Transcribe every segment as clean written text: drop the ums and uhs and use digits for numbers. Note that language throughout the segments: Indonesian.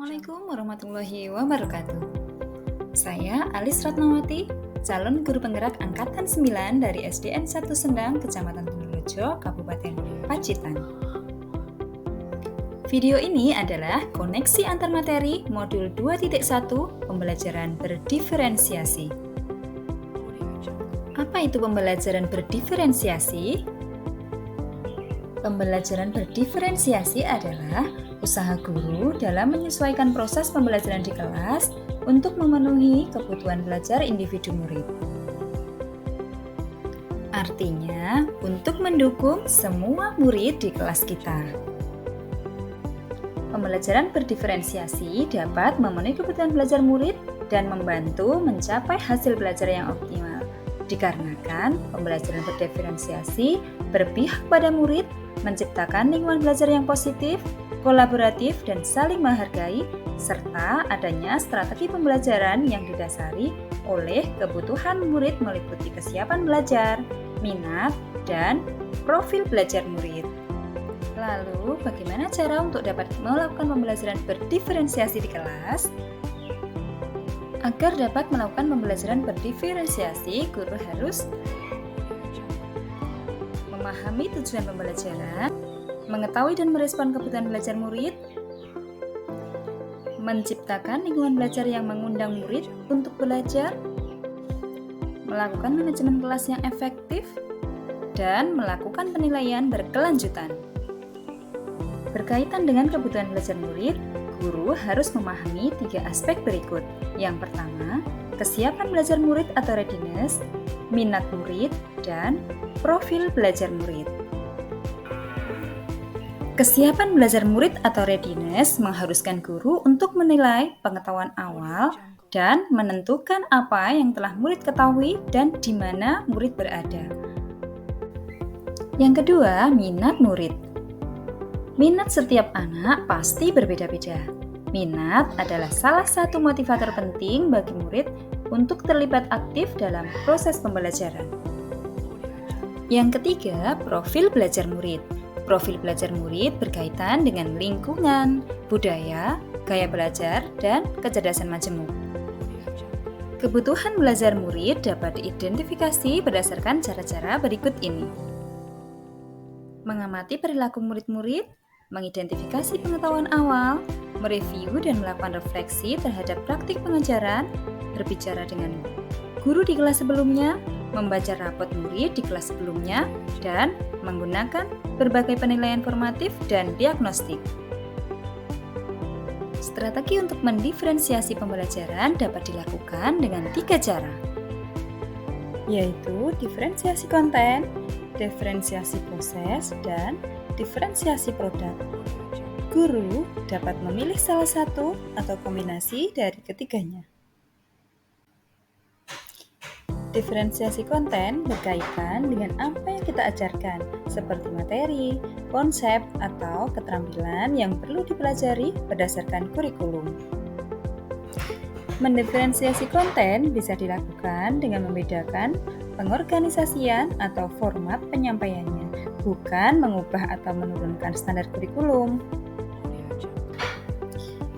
Assalamualaikum warahmatullahi wabarakatuh. Saya Alis Ratnawati, calon guru penggerak Angkatan 9 dari SDN 1 Sendang, Kecamatan Ponorogo, Kabupaten Pacitan. Video ini adalah koneksi antar materi modul 2.1 pembelajaran berdiferensiasi. Apa itu pembelajaran berdiferensiasi? Pembelajaran berdiferensiasi adalah usaha guru dalam menyesuaikan proses pembelajaran di kelas untuk memenuhi kebutuhan belajar individu murid. Artinya, untuk mendukung semua murid di kelas kita. Pembelajaran berdiferensiasi dapat memenuhi kebutuhan belajar murid dan membantu mencapai hasil belajar yang optimal. Dikarenakan pembelajaran berdiferensiasi berpihak pada murid, menciptakan lingkungan belajar yang positif, kolaboratif, dan saling menghargai, serta adanya strategi pembelajaran yang didasari oleh kebutuhan murid meliputi kesiapan belajar, minat, dan profil belajar murid. Lalu, bagaimana cara untuk dapat melakukan pembelajaran berdiferensiasi di kelas? Agar dapat melakukan pembelajaran berdiferensiasi, guru harus memahami tujuan pembelajaran, mengetahui dan merespon kebutuhan belajar murid, menciptakan lingkungan belajar yang mengundang murid untuk belajar, melakukan manajemen kelas yang efektif, dan melakukan penilaian berkelanjutan. Berkaitan dengan kebutuhan belajar murid, guru harus memahami 3 aspek berikut. Yang pertama, kesiapan belajar murid atau readiness, minat murid, dan profil belajar murid. Kesiapan belajar murid atau readiness mengharuskan guru untuk menilai pengetahuan awal dan menentukan apa yang telah murid ketahui dan di mana murid berada. Yang kedua, minat murid. Minat setiap anak pasti berbeda-beda. Minat adalah salah satu motivator penting bagi murid untuk terlibat aktif dalam proses pembelajaran. Yang ketiga, profil belajar murid. Profil belajar murid berkaitan dengan lingkungan, budaya, gaya belajar, dan kecerdasan majemuk. Kebutuhan belajar murid dapat diidentifikasi berdasarkan cara-cara berikut ini. Mengamati perilaku murid-murid, mengidentifikasi pengetahuan awal, mereview dan melakukan refleksi terhadap praktik pengajaran, berbicara dengan guru di kelas sebelumnya, membaca rapot murid di kelas sebelumnya, dan menggunakan berbagai penilaian formatif dan diagnostik. Strategi untuk mendiferensiasi pembelajaran dapat dilakukan dengan 3 cara, yaitu diferensiasi konten, diferensiasi proses, dan diferensiasi produk. Guru dapat memilih salah satu atau kombinasi dari ketiganya. Diferensiasi konten berkaitan dengan apa yang kita ajarkan, seperti materi, konsep, atau keterampilan yang perlu dipelajari berdasarkan kurikulum. Mendiferensiasi konten bisa dilakukan dengan membedakan pengorganisasian atau format penyampaiannya, bukan mengubah atau menurunkan standar kurikulum.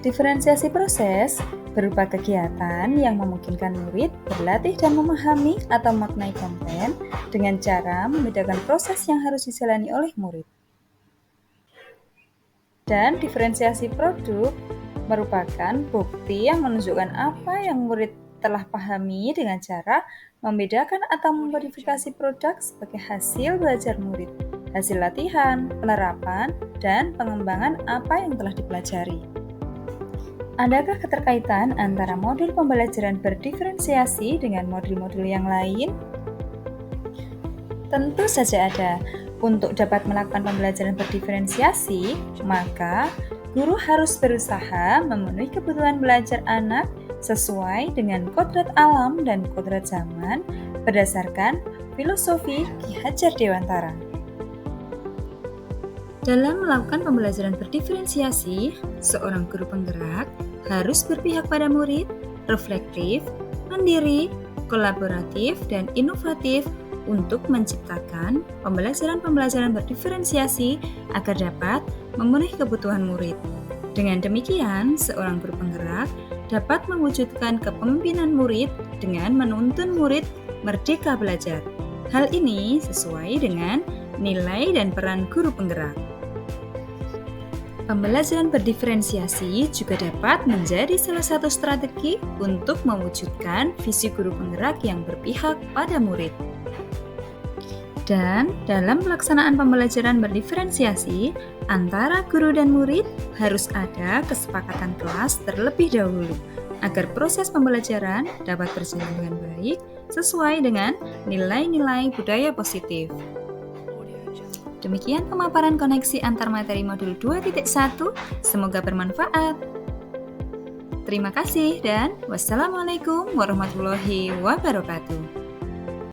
Diferensiasi proses berupa kegiatan yang memungkinkan murid berlatih dan memahami atau maknai konten dengan cara membedakan proses yang harus dijalani oleh murid. Dan diferensiasi produk merupakan bukti yang menunjukkan apa yang murid telah pahami dengan cara membedakan atau memodifikasi produk sebagai hasil belajar murid, hasil latihan, penerapan, dan pengembangan apa yang telah dipelajari. Adakah keterkaitan antara modul pembelajaran berdiferensiasi dengan modul-modul yang lain? Tentu saja ada. Untuk dapat melakukan pembelajaran berdiferensiasi, maka guru harus berusaha memenuhi kebutuhan belajar anak sesuai dengan kodrat alam dan kodrat zaman berdasarkan filosofi Ki Hajar Dewantara. Dalam melakukan pembelajaran berdiferensiasi, seorang guru penggerak harus berpihak pada murid, reflektif, mandiri, kolaboratif, dan inovatif untuk menciptakan pembelajaran berdiferensiasi agar dapat memenuhi kebutuhan murid. Dengan demikian, seorang guru penggerak dapat mewujudkan kepemimpinan murid dengan menuntun murid merdeka belajar. Hal ini sesuai dengan nilai dan peran guru penggerak. Pembelajaran berdiferensiasi juga dapat menjadi salah satu strategi untuk mewujudkan visi guru penggerak yang berpihak pada murid. Dan dalam pelaksanaan pembelajaran berdiferensiasi, antara guru dan murid harus ada kesepakatan kelas terlebih dahulu agar proses pembelajaran dapat berjalan dengan baik sesuai dengan nilai-nilai budaya positif. Demikian pemaparan koneksi antar materi modul 2.1, semoga bermanfaat. Terima kasih dan wassalamualaikum warahmatullahi wabarakatuh.